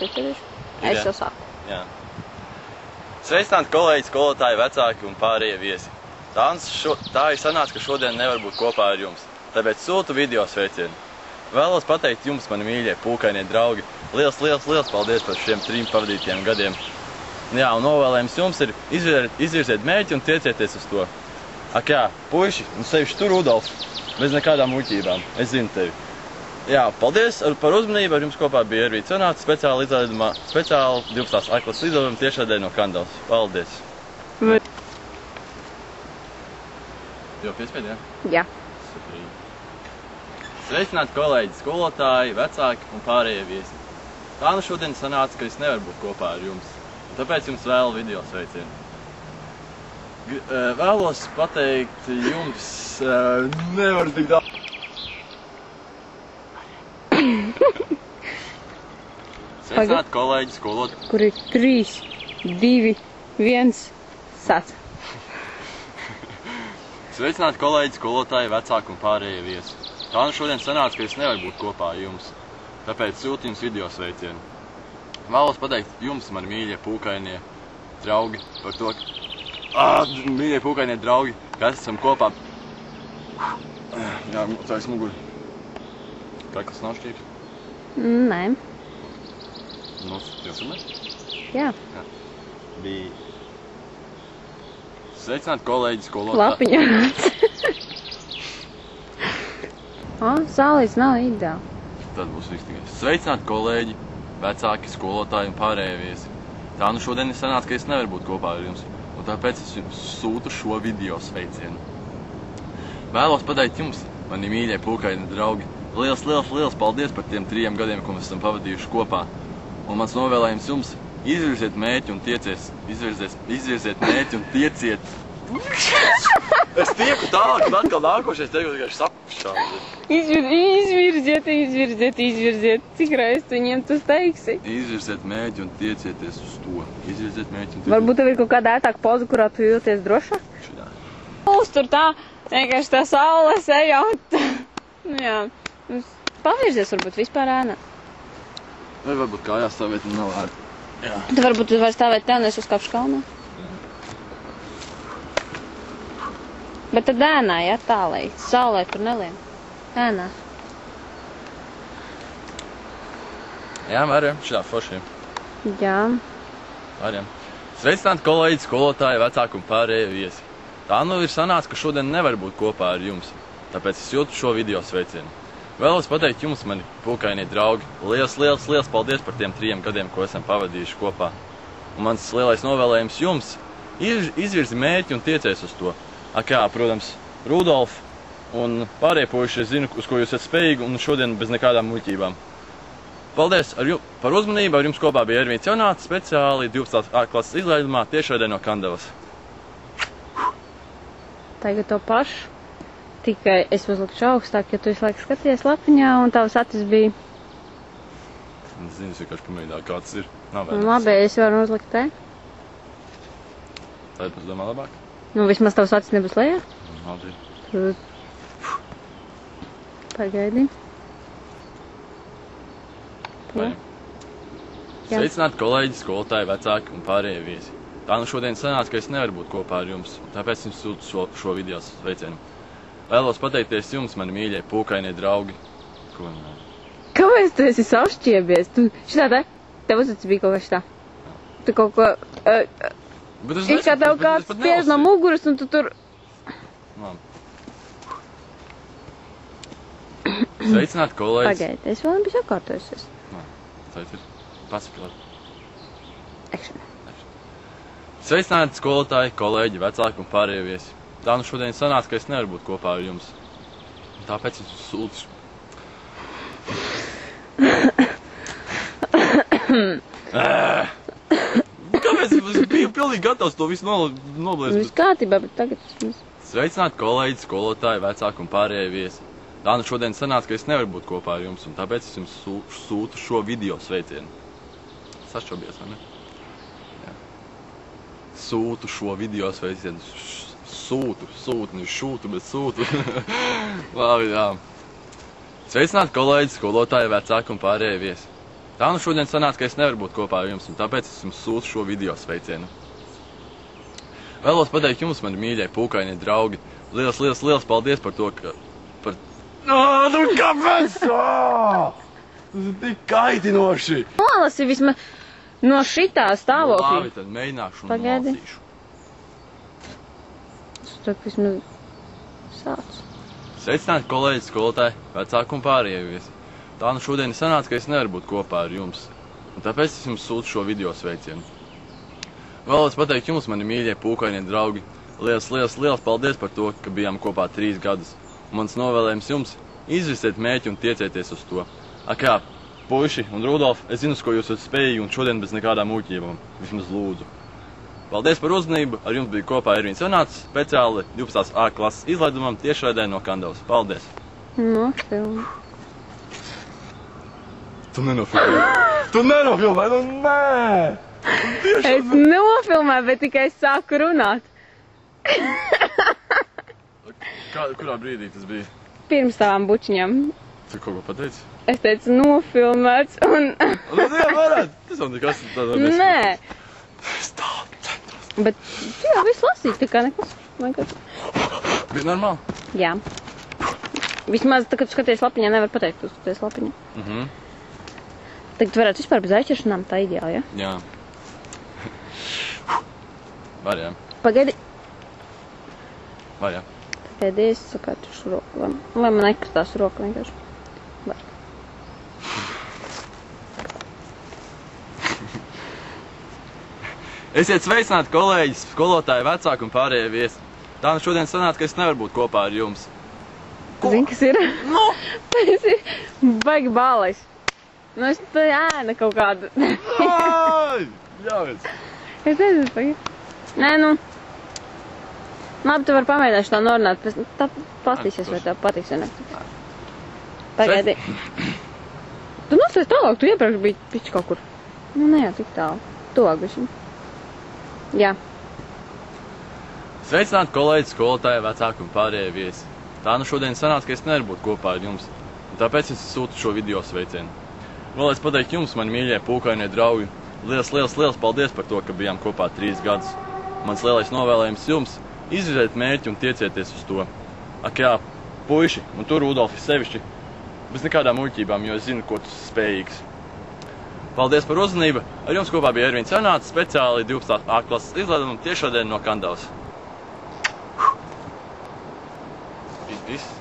piecerīšu. Es jau sāku. Jā. Sveicināti kolēģi, skolotāji, vecāki un pārējie viesi. Tā ir sanāca, ka šodien nevar būt kopā ar jums, tāpēc sūtu video sveicienu. Vēlos pateikt jums, mani mīļie pūkainie draugi, liels paldies par šiem 3 pavadītiem gadiem. Jā, un novēlējums jums ir izvirziet mērķi un tiecieties uz to. Ak jā, puiši, un sevišķi tu, Rudolf, bez nekādām muļķībām, es zinu tevi. Jā, paldies par uzmanību, ar jums kopā bija Ervīts Jonāts, speciāli 12. A klases lidojuma tiešraidē no Kandavas. Paldies! Jau piespied, jā? Jā. Sveicināti kolēģi, skolotāji, vecāki un pārējie viesi. Tā nu šodien sanāca, ka es nevaru būt kopā ar jums, un tāpēc jums vēlu video sveicienu. Vēlos pateikt jums, nevaru tik daudz. Sveicināti kolēģi, skolotāji. Kur ir 3, 2, 1, sāc. Sveicināti kolēģi, skolotāji, vecāki un pārējie viesi. Tā nu šodien sanāca, ka es nevaru būt kopā ar jums, tāpēc sūtu jums video sveicienu. Vēlos pateikt jums, mani mīļie pūkainie draugi, par to, mīļie pūkainie draugi, ka esam kopā. Jā, tā ir smuguri. Kā kas nav šķīps? Nē. Nu, jūs filmē? Jā. Bija. Sveicināti kolēģi, skolotāji. Lapiņā. Zālīts nav ideāli. Tad būs viss tikai. Sveicināti kolēģi, vecāki, skolotāji un pārējie viesi. Tā nu šodien ir sanāca, ka es nevaru būt kopā ar jums, un tāpēc es jums sūtu šo video sveicienu. Vēlos pateikt jums, mani mīļie pūkaini draugi, liels paldies par tiem 3 gadiem, ko mēs esam pavadījuši kopā. Un mans novēlējums jums, izvirziet mērķi un tieciet. Izvirziet mērķi un tieciet. Es tieku tālāk, un atkal nākošais teiku tikai sapšādi. Izvirziet. Cik reiz tu viņiem tas teiksi? Izvirziet mērķi un tiecieties uz to. Izvirziet mērķi un tiecieties. Varbūt tev ir kaut kāda ētāka poza, kurā tu jūties drošāk? Šitā. Tur tā, vienkārši tā saule sejā un tā. Jā. Pavirzies varbūt vispār ēnā. Vai varbūt kājās stāvēt un nav ēd. Jā. Tu varbūt var stāvēt tā, un es uzkāpšu kalnā. Bet tad ēnā, jā, tālai. Saulē tur nelien. Ēnā. Jā, varam. Šitā foršiem. Jā. Varam. Sveicināti kolēģi, skolotāji, vecāki un pārējie viesi. Tā nu ir sanāca, ka šodien nevar būt kopā ar jums, tāpēc es jūtu šo video sveicienu. Vēlos pateikt jums, mani pūkainie draugi, liels paldies par tiem 3 gadiem, ko esam pavadījuši kopā. Un mans lielais novēlējums jums, izvirzi mērķi un tiecies uz to. Ak jā, protams, Rudolf un pārējie puiši, es zinu, uz ko jūs esat spējīgi un šodien bez nekādām muļķībām. Paldies par uzmanību, ar jums kopā bija Ervīts Jonāts, speciāli 12. A klases izlaidumā tiešraidē no Kandavas. Tagad to pašu. Tikai es uzlikšu augstāk, jo tu visu laiku skaties lapiņā, un tavs acis bija... Es zinu, es vienkārši pamēģināju, kā tas ir. Nav vērts. Labi, es varu uzlikt te. Tad es domāju labāk. Nu, vismaz tavs acis nebūs lejā. Labi. Pagaidi. Sveicināti kolēģi, skolotāji, vecāki un pārējie viesi. Tā nu šodien sanāca, ka es nevaru būt kopā ar jums, tāpēc jums sūtu šo video sveicienu. Vēlos pateikties jums, mani mīļie pūkainie draugi. Ko nē? Kāpēc tu esi savšķiebies? Tu šitā te? Tev uzvecis bija kaut kā šitā. Tu kaut ko... It kā tev kāds spiež no muguras un tu tur... Sveicināti kolēģi. Pagaidi, es vēl nebiju sakārtojusies. Tā ir pasakot. Action. Sveicināti skolotāji, kolēģi, vecāki un pārējie viesi. Tā nu šodien sanāca, ka es nevaru būt kopā ar jums. Un tāpēc es sūtu. Kāpēc es biju pilnīgi gatavs to visu noblēst? Viss kārtībā, bet tagad... Sveicināti kolēģi, skolotāji, vecāki un pārējie viesi. Tā nu šodien sanāca, ka es nevaru būt kopā ar jums, un tāpēc es jums sūtu šo video sveicienu. Sašķobies, vai ne? Jā. Sūtu šo video sveicienu. Sūtu, nevis šūtu, bet sūtu. Labi, jā. Sveicināti kolēģi, skolotāji, vecāki un pārējie viesi. Tā nu šodien sanāca, ka es nevaru būt kopā ar jums, un tāpēc es jums sūtu šo video sveicienu. Vēlos pateikt jums, mani mīļie pūkainie draugi, liels paldies par to, ka... Nu kāpēc? Tas ir tik kaitinoši! Nolasi vismaz no šitā stāvokļa. Labi, tad mēģināšu un nolasīšu. Es tak vismaz sāc. Sveicināti kolēģi, skolotāji, vecāki un pārējie viesi. Tā nu šodien sanāca, ka es nevaru būt kopā ar jums, un tāpēc es jums sūtu šo video sveicienu. Vēlos pateikt jums, mani mīļie pūkainie draugi, liels paldies par to, ka bijām kopā 3 gadus. Mans novēlējums jums – izvisiet mērķi un tiecieties uz to. Ak jā, puiši un Rudolf, es zinu, ko jūs esat spējīgi un šodien bez nekādām muļķībām, vismaz lūdzu. Paldies par uzmanību, ar jums bija kopā Ervīns Janāts, speciāli 12. A klases izlaidumam tiešraidē no Kandavas. Paldies! Nofilmē. Tu nenofilmē! Tu nenofilmē! Nu nē! Es nofilmēju, bet tikai es sāku runāt. Kurā brīdī tas bija? Pirms tavām bučiņām. Tu kaut ko pateici? Es teicu nofilmēts un... Nu, jā, varētu. Tas jau nekas tādā neskat. Nē. Es tā centos. Bet tu jau visu lasīji, tā kā nekas. Bija normāli? Jā. Vismaz, tā, kad tu skaties lapiņā, nevar pateikt, tu skaties lapiņā. Tagad varētu vispār bez aizķeršanām, tā ideāli, ja? Jā. Var, jā. Pagaidi. Var, jā. Pagaidi, es sakārtušu roku, lai man nekristās roka vienkārši. Var. Esiet sveicināti kolēģis, skolotāji, vecāki un pārējie viesi. Tā nu šodien sanāca, ka es nevaru būt kopā ar jums. Zini, kas ir? Nu? Tas ir baigi bālais. Nu, es tā ēna kaut kādu. Ai! Ļaujies! Es nezinu, pagaidi. Nē, nu. Labi, tu vari pamēģināt tā norunāt. Tā pastīsies, vai tev patiks, vai ne? Pagaidi. Tu nosties tālāk, tu iepriekš biji piči kaut kur. Nu, ne jau tik tālu. Tuvāk bišķi. Jā. Sveicināti kolēģi, skolotāji, vecāki un pārējie viesi. Tā nu šodien sanāca, ka es nevaru būt kopā ar jums, un tāpēc es sūtu šo video sveicienu. Vēlēs pateikt jums, mani mīļie pūkainie draugi, liels paldies par to, ka bijām kopā 3 gadus. Mans lielais novēlējums jums – izvirziet mērķi un tiecieties uz to. Ak jā, puiši, un tu, Rudolfi, sevišķi, bez nekādām muļķībām, jo es zinu, ko tu spējīgs. Paldies par uzmanību. Ar jums kopā bija Ervīns Janāts, speciāli 12. A klases izlaidumam tiešraidē no Kandavas. Viss.